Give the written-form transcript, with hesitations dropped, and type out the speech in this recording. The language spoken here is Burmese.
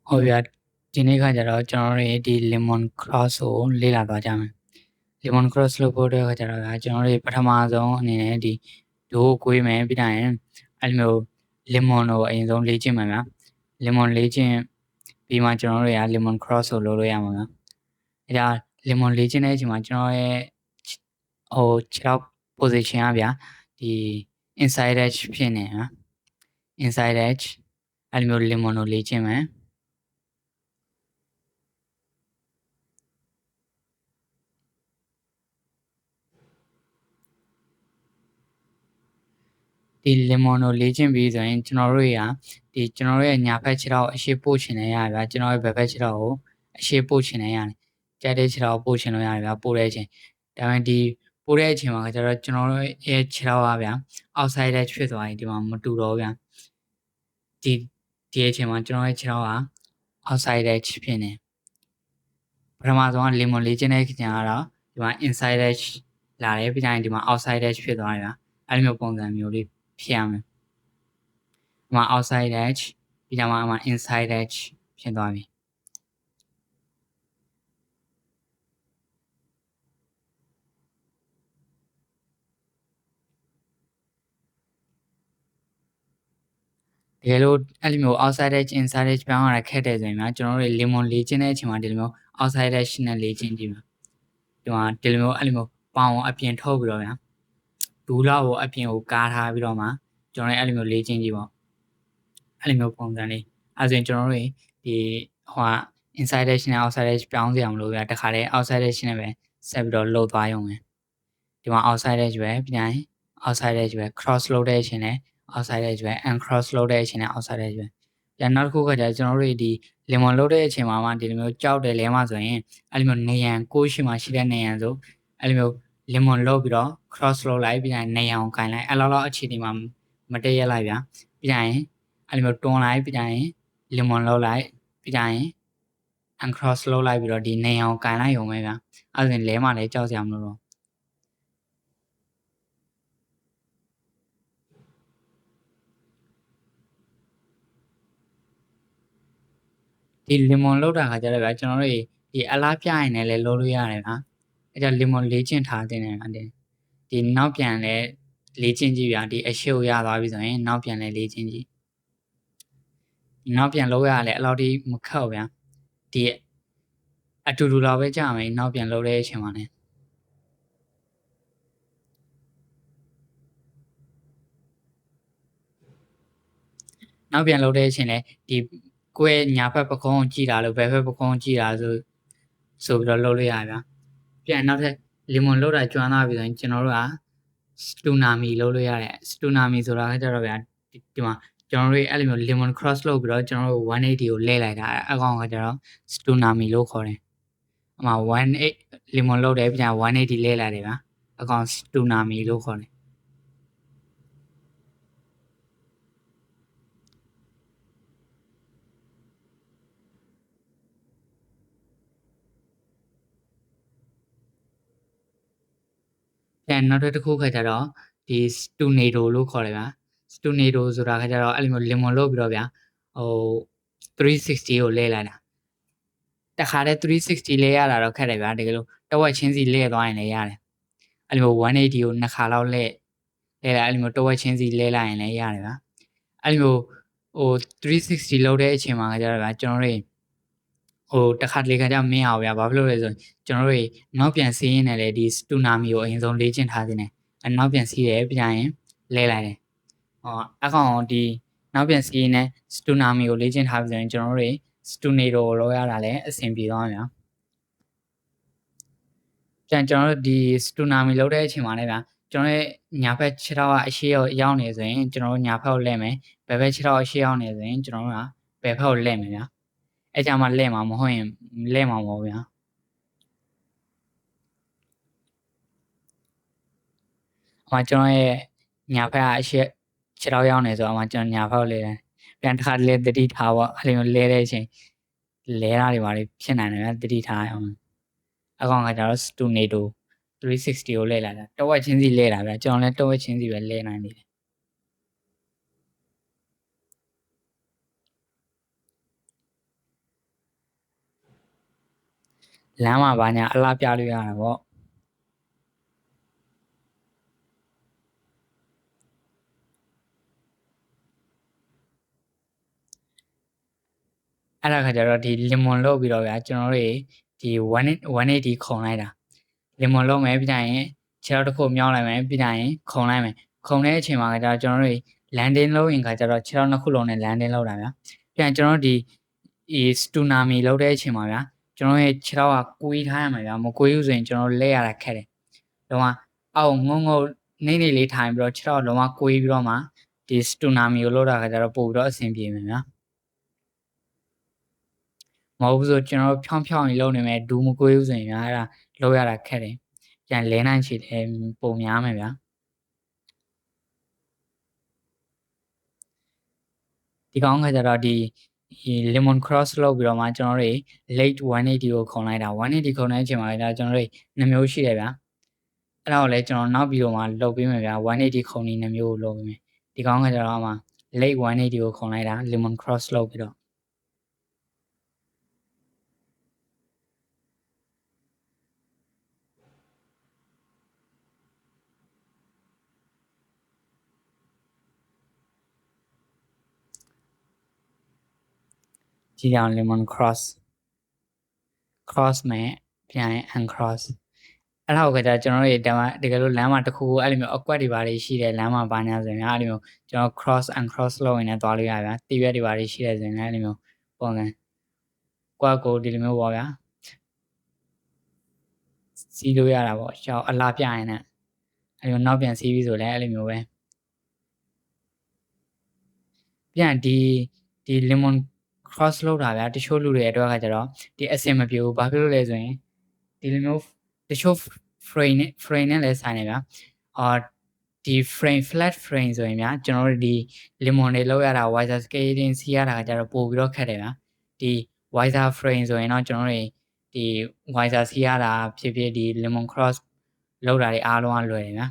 ဟုတ်ဗျာဒီနေ့ခါကျတော့ကျွန်တော်တို့ဒီ lemon cross ကိုလေ့လာသွားကြမယ် lemon cross လုပ်ဖို့အတွက်ခါကျတော့ကျွန်တော်တို့ပထမဆုံးအနေနဲ့ဒီဒိုးကိုကွေးမယ်ပြီးတိုင်းအဲ့လိုမျိုး lemon ကိုအရင်ဆုံးလေ့ကျင့်မယ်ဗျာ lemon လေ့ကျင့်ပြီးမှကျွန်တော်တို့lemon cross ကိုလုပ်လို့ရမှာဗျာအဲ့ဒါ lemon လေ့ကျင့်တဲ့အချိန်မှာကျွန်တော်ရဲ့ခြေထောက် position อ่ะဗျာဒီ inside edge ဖြစ်နေဟာ inside edge အဲ့လိုမျိုး lemon ကိုလေ့ကျင့်မယ်ဒီ lemon ကိုလေ့ကျင့်ပြီးဆိုရင်ကျွန်တော်တို့ဒီကျွန်တော်တို့ရဲ့ညာဘက်ခြေထောက်အရှေ့ပို့ချင်နေရဗျာကျွန်တော်ရဲ့ဘက်ဘက်ခြေထောက်ကိုအရှေ့ပို့ချင်နေရတယ်ကြတဲ့ခြေထောက်ပို့ချင်လို့ရတယ်ဗျာပို့တဲ့အချိန်ဒါပေမဲ့ဒီပို့တဲ့အချိန်မှာကျတော့ကျွန်တော်တို့ရဲ့ခြေထောက်ကဗျာ outside edge ဖြစ်သွားရင်ဒီမှာမတူတော့ဗျာဒီအချိန်မှာကျွန်တော်ရဲ့ခြေထောက်က outside edge ဖြစ်နေပထမဆုံးက lemon လေ့ကျင့်တဲ့ခါကတော့ဒီမှာ inside edge လာတယ်ပြီးတိုင်းဒီမှာ outside edge ဖြစ်သွားတယ်ဗျာအဲ့လိုမျိုးပုံစံမျိုးလေးဖြစ်ရမယ်ဒီမှာ outside edge ပြီးတော့မှ inside edge ဖြစ်သွားပြီတကယ်လို့အဲ့လိုမျိုး outside edge inside edge ပြောင်းရတာခက်တယ်ဆိုရင်ကျွန်တော်တို့ lemon လေ့ကျင့်တဲ့အချိန်မှာဒီလိုမျိုး outside edge နဲ့လေ့ကျင့်ကြည့်မှာဒီမှာဒီလိုမျိုးအဲ့လိုမျိုးပေါင်အပြင်ထုတ်ပြီးတော့ဗျာဒူးလောက်ကိုအပြင်ကိုကားထားပြီးတော့မှကျွန်တော်အဲ့လိုမျိုးလေ့ကျင့်ကြည့်ပေါ့အဲ့လိုမျိုးပုံစံလေးအဲ့ဆိုရင်ကျွန်တော်တို့ဒီinside edge နဲ့ outside edge ပြောင်းစရာမလိုဗျာတခါတည်း outside edge နဲ့ပဲဆက်ပြီးတော့လှုပ်သွားရုံပဲဒီမှာ outside edge ပဲပြီးရင် outside edge ပဲ cross လုပ်တဲ့အချိန်နဲ့ outside edge ပဲ uncross လုပ်တဲ့အချိန်နဲ့ outside edge ပဲပြန်နောက်တစ်ခုကကျကျွန်တော်တို့ဒီ lemon လုပ်တဲ့အချိန်မှာဒီလိုမျိုးကြောက်တယ်လဲမှဆိုရင်အဲ့လိုမျိုးနေရန်ကိုရှိမှရှိတဲ့နေရန်ဆိုအဲ့လိုမျိုး lemon လုပ်ပြီးတော့ cross လုပ်လိုက်ပြီးရင်နေရန်ကိုကင်လိုက်အဲ့လောက်အခြေအနေမှာမတည့်ရလိုက်ဗျာပြီးရင်အဲ့လိုမျိုးတွန်းလိုက်ပြီးရင် lemon လုပ်လိုက်ပြီးရင် uncross လုပ်လိုက်ပြီးတော့ဒီနေရန်ကိုကင်လိုက်ရုံပဲဗျာအဲ့ဒါဆိုရင်လဲမှလည်းကြောက်စရာမလိုတော့ဒီ lemon လောက်တာခါကျတော့ဗျာကျွန်တော်တို့ဒီအလားပြရင်လည်းလုပ်လို့ရတယ်ဗျာအဲကြောင့် lemon လေ့ကျင့်ထားတဲ့နေရာဒီနောက်ပြန်လည်းလေ့ကျင့်ကြည့်ဗျာဒီအရှိကိုရသွားပြီဆိုရင်နောက်ပြန်လည်းလေ့ကျင့်ကြည့်ဒီနောက်ပြန်လုပ်ရလဲအလောက်ထိမခက်ဘူးဗျာဒီအတူတူလောက်ပဲကြာမယ်နောက်ပြန်လုပ်တဲ့အချိန်မှာလည်းနောက်ပြန်လုပ်တဲ့အချိန်လည်းဒီကိုယ့်ညာဘက်ပကုံးကိုကြည့်တာလို့ဘယ်ဘက်ပကုံးကိုကြည့်တာဆိုပြီးတော့လုပ်လို့ရဗျာပြန်နောက်ထပ် lemon လုပ်တာကျွမ်းသွားပြီဆိုရင်ကျွန်တော်တို့က stunami လုပ်လို့ရတယ် stunami ဆိုတာကကြတော့ဗျာဒီမှာကျွန်တော်တို့အဲ့လိုမျိုး lemon cross လုပ်ပြီးတော့ကျွန်တော်တို့180ကိုလဲလိုက်တာအကောင်ကကြတော့ stunami လို့ခေါ်တယ်အမှ18 lemon လုပ်တယ်ပြန်180လဲလိုက်တယ်ဗျာအကောင် stunami လို့ခေါ်တယ်ပြန်နောက်တစ်ခုခါကြတော့ဒီ stunado လို့ခေါ်တယ်ဗျာ stunado ဆိုတာခါကြတော့အဲ့လိုမျိုး lemon လုပ်ပြီးတော့ဗျာ360ကိုလဲလိုက်တာတခါတည်း360လဲရတာတော့ခက်တယ်ဗျာတကယ်လို့တဝက်ချင်းစီလဲသွားရင်လည်းရတယ်အဲ့လိုမျိုး180ကိုနှစ်ခါလောက်လဲလိုက်အဲ့လိုမျိုးတဝက်ချင်းစီလဲလိုက်ရင်လည်းရတယ်ဗျာအဲ့လိုမျိုး360လောက်တဲ့အချိန်မှာကြတော့ဗျာကျွန်တော်တို့တခါတလေခါကျမင်းအောင်ဗျာဘာဖြစ်လို့လဲဆိုရင်ကျွန်တော်တို့နောက်ပြန်စီးရင်းနဲ့လေဒီ tsunami ကိုအရင်ဆုံးလေ့ကျင့်ထားခြင်းနဲ့နောက်ပြန်စီးတယ်ပြန်ရင်လဲလိုက်တယ်အကောင်ဒီနောက်ပြန်စီးရင်းနဲ့ tsunami ကိုလေ့ကျင့်ထားပြီးဆိုရင်ကျွန်တော်တို့stunado ကိုလောက်ရတာလည်းအဆင်ပြေသွားမှာပြန်ကျွန်တော်တို့ဒီ tsunami လောက်တဲ့အချိန်မှာလည်းဗျာကျွန်တော်ရဲ့ညာဘက်ခြေထောက်ကအရှေ့ရောက်နေဆိုရင်ကျွန်တော်တို့ညာဘက်ကိုလှည့်မယ်ဘယ်ဘက်ခြေထောက်အရှေ့ရောက်နေဆိုရင်ကျွန်တော်တို့ကဘယ်ဘက်ကိုလှည့်မယ်ဗျာအဲ့ကြမှာလှည့်မှာမဟုတ်ရင်လှည့်မှာမဟုတ်ဗျာကျွန်တော်ရဲ့ညာဘက်ကအရှေ့ခြေထောက်ရောက်နေဆိုတော့ကျွန်တော်ညာဘက်ကိုလှည့်တယ်ပြန်တစ်ခါတလေတတိထားပေါ့အဲ့လိုလဲတဲ့အချိန်လဲတာတွေပါလေဖြစ်နိုင်တယ်ဗျာတတိထားအောင်အကောင်ကကျတော့ stunado 360ကိုလဲလာတာတဝက်ချင်းစီလဲတာဗျာကျွန်တော်လည်းတဝက်ချင်းစီပဲလဲနိုင်တယ် လမ်းမှာဘာညာအလားပြလို့ရတာပေါ့အဲ့ဒါခါကျတော့ဒီလင်မွန်လုပ်ပြီးတော့ဗျာကျွန်တော်တို့ဒီ180ခုံလိုက်တာလင်မွန်လုပ်မယ်ပြီးရင်ခြေထောက်တစ်ခုမြောင်းလိုက်မယ်ပြီးရင်ခုံလိုက်မယ်ခုံတဲ့အချိန်မှာကျတော့ကျွန်တော်တို့ landing လုပ်ရင်ခါကျတော့ခြေထောက်နှစ်ခုလုံးနဲ့ landing လုပ်တာဗျာပြန်ကျွန်တော်တို့ဒီစတူနာမီလုပ်တဲ့အချိန်မှာဗျာကျွန်တော်ရဲ့ခြေထောက်ကကိုးထားရမှာဗျာမကိုးဘူးဆိုရင်ကျွန်တော်လက်ရတာခက်တယ်လုံးဝအောက်ငုံနေနေလေးထိုင်ပြီးတော့ခြေထောက်လုံးဝကိုးပြီးတော့မှဒီစတူနာမီကိုလုပ်တာခါကျတော့ပို့ပြီးတော့အဆင်ပြေမယ်ဗျာမဟုတ်ဘူးဆိုကျွန်တော်ဖြောင်းကြီးလုပ်နေမယ်ဒူးမကိုးဘူးဆိုရင်ဗျာအဲ့ဒါလုပ်ရတာခက်တယ်ပြန်လဲနိုင်ချေတယ်ပုံများမယ်ဗျာဒီကောင်းခါကျတော့ဒီ lemon cross လုပ်ပြီးတော့မှကျွန်တော်တို့ late 180ကိုခုံလိုက်တာ180ခုံတဲ့အချိန်မှာကျွန်တော်တို့2မျိုးရှိတယ်ဗျာအဲ့ဒါကိုလည်းကျွန်တော်နောက်ပြီးတော့မှလုပ်ပေးမယ်ဗျာ180ခုံနေ2မျိုးကိုလုပ်ပေးမယ်ဒီကောင်းခါကျတော့မှ late 180ကိုခုံလိုက်တာ lemon cross လုပ်ပြီးတော့ကြည့်အောင် lemon cross မယ်ပြန် uncross အဲ့ဒါကိုကျွန်တော်တို့တကယ်လို့လမ်းမှာတစ်ခုအဲ့လိုမျိုးအကွက်တွေပါရှိတယ်လမ်းမှာဘာညာဆိုရင်အဲ့လိုမျိုးကျွန်တော် cross uncross လုပ်ရင်လည်းသွားလို့ရဗျာတည့်ရွက်တွေပါရှိတယ်ဆိုရင်လည်းအဲ့လိုမျိုးပုံစံကွက်ကိုဒီလိုမျိုးပေါ့ဗျာစီးလို့ရတာပေါ့ရှောက်အလားပြရင်လည်းအဲ့လိုနောက်ပြန်စီးပြီးဆိုလည်းအဲ့လိုမျိုးပဲပြန်ဒီ lemon cross လုပ်တာဗျာတချို့လူတွေအတွက်ကကျတော့ဒီအဆင်မပြေဘူးဘာဖြစ်လို့လဲဆိုရင်ဒီလိုမျိုးတချို့ frame နဲ့လည်းဆိုင်နေဗျာဒီ flat frame ဆိုရင်ဗျာကျွန်တော်တို့ဒီ lemon တွေလောက်ရတာ wiser scaling စီးရတာကကျတော့ပို့ပြီးတော့ခက်တယ်ဗျာဒီ wiser frame ဆိုရင်တော့ကျွန်တော်တို့ဒီ wiser စီးရတာဖြစ်ဖြစ်ဒီ lemon cross လောက်တာတွေအားလုံးကလွယ်တယ်ဗျာ